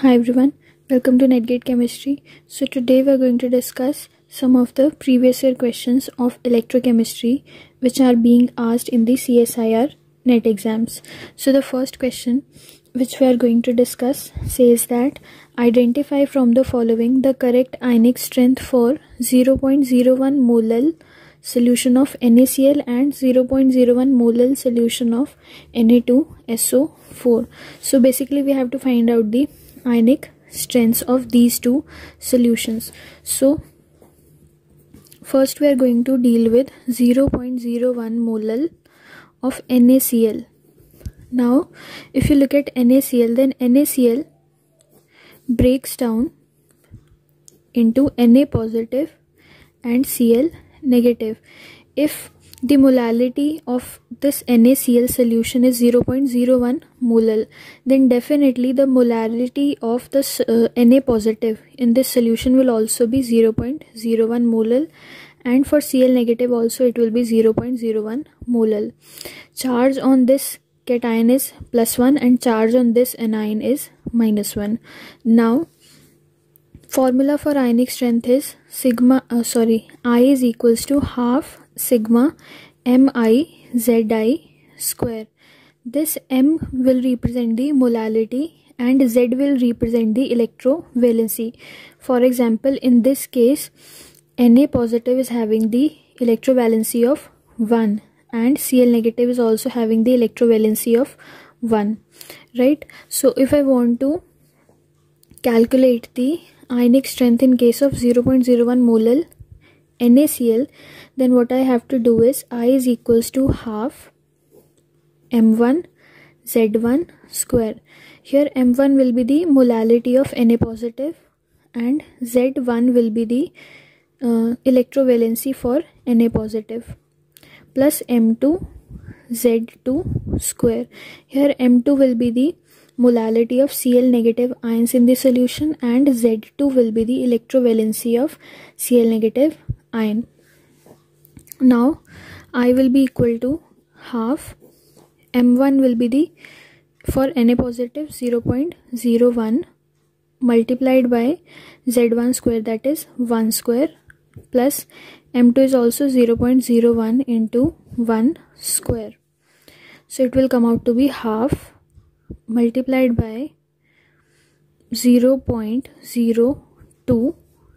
Hi everyone, welcome to NetGate Chemistry. So today we are going to discuss some of the previous year questions of electrochemistry which are being asked in the CSIR NET exams. So the first question which we are going to discuss says that identify from the following the correct ionic strength for 0.01 molal solution of NaCl and 0.01 molal solution of Na2SO4. So basically we have to find out the ionic strengths of these two solutions. So first we are going to deal with 0.01 molal of NaCl. Now if you look at NaCl, then NaCl breaks down into Na positive and Cl negative. If the molality of this NaCl solution is 0.01 molal, then definitely the molality of this Na positive in this solution will also be 0.01 molal, and for Cl negative also it will be 0.01 molal. Charge on this cation is +1 and charge on this anion is -1. Now formula for ionic strength is I is equals to half sigma MiZi square. This M will represent the molality and Z will represent the electrovalency. For example, in this case, Na positive is having the electrovalency of 1 and Cl negative is also having the electrovalency of 1, right? So if I want to calculate the ionic strength in case of 0.01 molal NaCl, then what I have to do is I is equals to half M1 Z1 square. Here M1 will be the molality of Na positive and Z1 will be the electrovalency for Na positive, plus M2 Z2 square. Here M2 will be the molality of Cl negative ions in the solution and Z2 will be the electrovalency of Cl negative ion. Now I will be equal to half M1 will be the for Na positive 0.01 multiplied by Z1 square, that is 1 square, plus M2 is also 0.01 into 1 square. So it will come out to be half multiplied by 0.02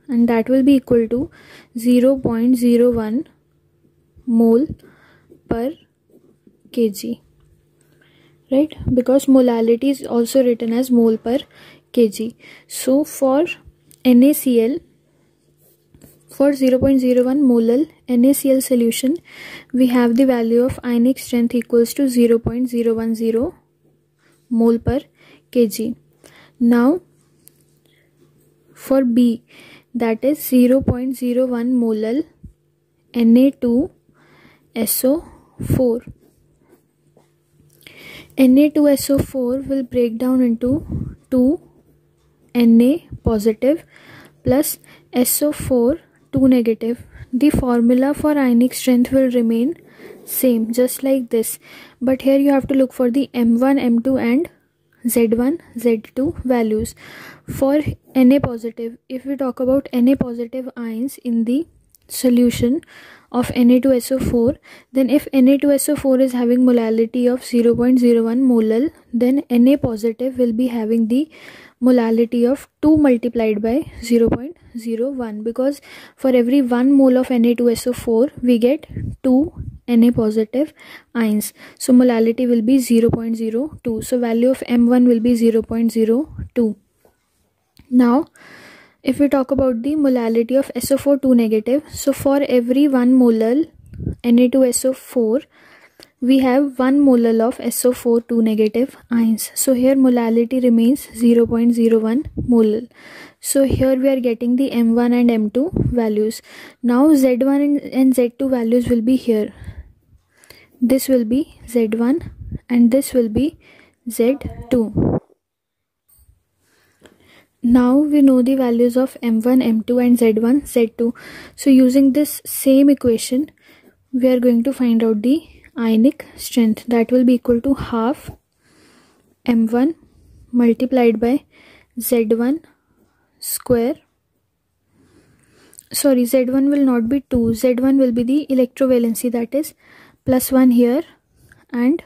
and that will be equal to 0.01 mole per kg, right? Because molality is also written as mole per kg. So for NaCl, for 0.01 molal NaCl solution, we have the value of ionic strength equals to 0.010 mole per kg. Now for B, that is 0.01 molal Na2SO4. Na2SO4 will break down into 2 Na positive plus SO4 2 negative. The formula for ionic strength will remain same, just like this, but here you have to look for the M1, M2 and Z1, Z2 values. For Na positive, if we talk about Na positive ions in the solution of Na2SO4, then if Na2SO4 is having molality of 0.01 molal, then Na positive will be having the molality of 2 multiplied by 0.01, because for every 1 mole of Na2SO4 we get 2 Na positive ions, so molality will be 0.02. so value of M1 will be 0.02. Now if we talk about the molality of SO4 2 negative, so for every 1 molal Na2SO4 we have 1 molal of SO4 2 negative ions, so here molality remains 0.01 molal. So here we are getting the M1 and M2 values. Now Z1 and Z2 values will be here. This will be Z1 and this will be Z2. Now we know the values of M1, M2 and Z1, Z2. So using this same equation, we are going to find out the ionic strength. That will be equal to half M1 multiplied by Z1 square. Sorry, Z1 will not be 2. Z1 will be the electrovalency, that is plus 1 here and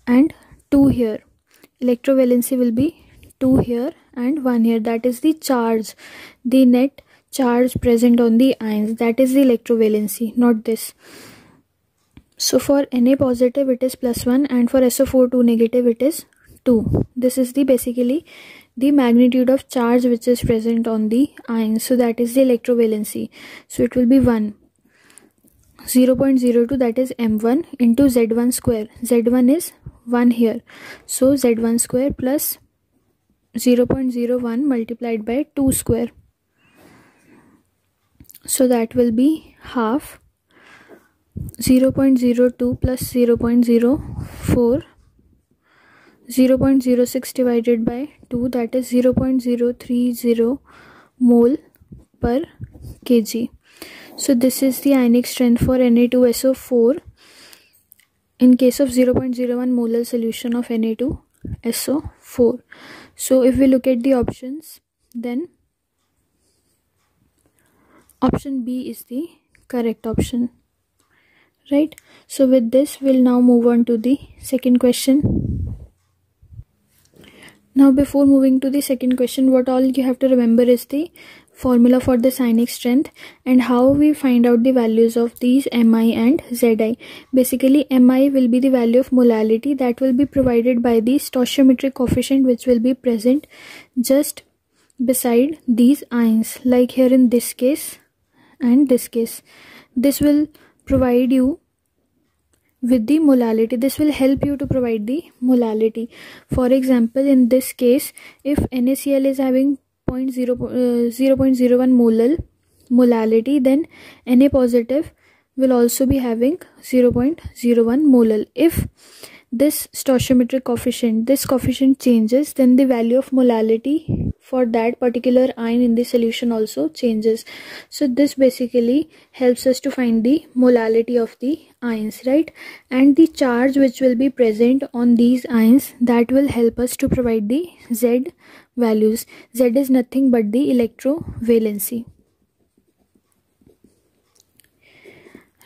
and 2 here. Electrovalency will be 2 here and 1 here. That is the charge, the net charge present on the ions. That is the electrovalency, not this. So for Na positive it is plus 1 and for SO4 2 negative it is 2. This is the basically the magnitude of charge which is present on the ions. So that is the electrovalency. So it will be 1. 0.02, that is M1 into Z1 square. Z1 is 1 here. So Z1 square plus 0.01 multiplied by 2 square. So that will be half. 0.02 plus 0.04. 0.06 divided by 2, that is 0.030 mole per kg. So this is the ionic strength for Na2SO4 in case of 0.01 molar solution of Na2SO4. So if we look at the options, then option B is the correct option, right? So with this we'll now move on to the second question. Now before moving to the second question, what all you have to remember is the formula for the ionic strength and how we find out the values of these Mi and Zi. Basically Mi will be the value of molality that will be provided by the stoichiometric coefficient which will be present just beside these ions, like here in this case and this case. This will provide you with the molality. This will help you to provide the molality. For example, in this case, if NaCl is having 0.01 molality, then Na positive will also be having 0.01 molar. If this stoichiometric coefficient, this coefficient changes, then the value of molality for that particular ion in the solution also changes. So this basically helps us to find the molality of the ions, right? And the charge which will be present on these ions, that will help us to provide the Z values. Z is nothing but the electrovalency,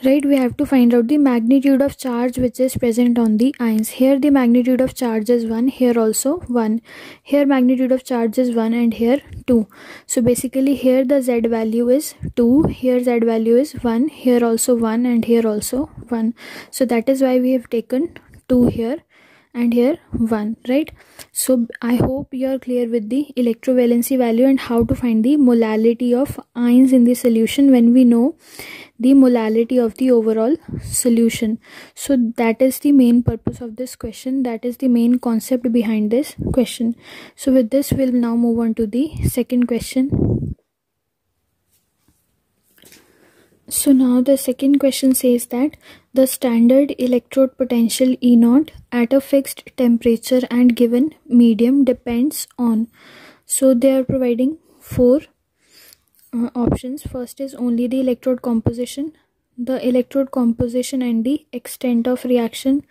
right? We have to find out the magnitude of charge which is present on the ions. Here the magnitude of charge is 1, here also 1, here magnitude of charge is 1 and here 2. So basically here the Z value is 2, here Z value is 1, here also 1 and here also 1. So that is why we have taken 2 here and here 1, right? So I hope you are clear with the electrovalency value and how to find the molality of ions in the solution when we know the molality of the overall solution. So that is the main purpose of this question, that is the main concept behind this question. So with this we'll now move on to the second question. So now the second question says that the standard electrode potential E0 at a fixed temperature and given medium depends on. So they are providing 4 options. First is only the electrode composition, the electrode composition and the extent of reaction,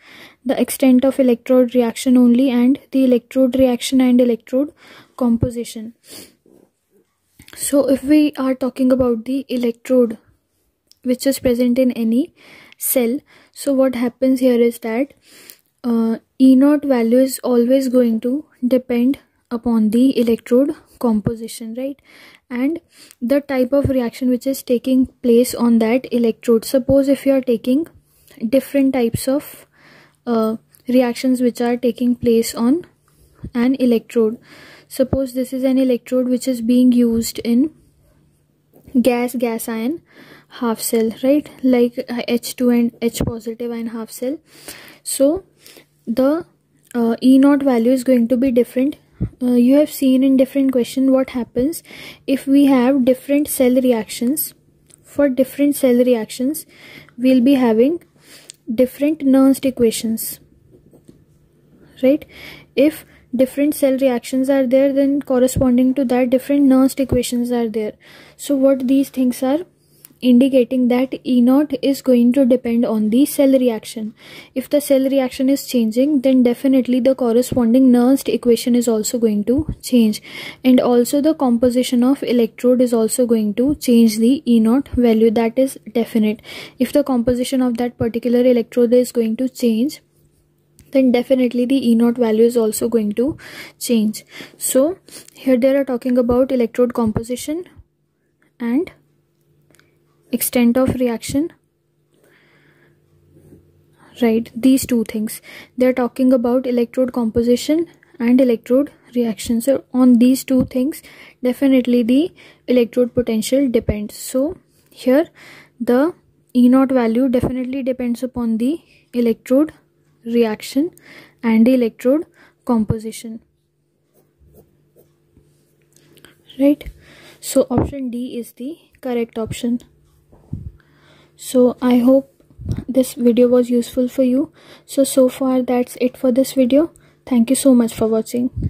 the extent of electrode reaction only, and the electrode reaction and electrode composition. So if we are talking about the electrode which is present in any cell, so what happens here is that E0 value is always going to depend upon the electrode composition, right? And the type of reaction which is taking place on that electrode. Suppose if you are taking different types of reactions which are taking place on an electrode. Suppose this is an electrode which is being used in gas ion half cell, right? Like H2 and H positive ion half cell. So the E0 value is going to be different. You have seen in different question what happens if we have different cell reactions. For different cell reactions we'll be having different Nernst equations, right? If different cell reactions are there, then corresponding to that different Nernst equations are there. So what these things are, indicating that E naught is going to depend on the cell reaction. If the cell reaction is changing, then definitely the corresponding Nernst equation is also going to change, and also the composition of electrode is also going to change the E naught value. That is definite. If the composition of that particular electrode is going to change, then definitely the E naught value is also going to change. So here they are talking about electrode composition and extent of reaction, right? These two things, they're talking about electrode composition and electrode reaction. So on these two things, definitely the electrode potential depends. So here the E naught value definitely depends upon the electrode reaction and the electrode composition, right? So option D is the correct option. So I hope this video was useful for you. So far that's it for this video. Thank you so much for watching.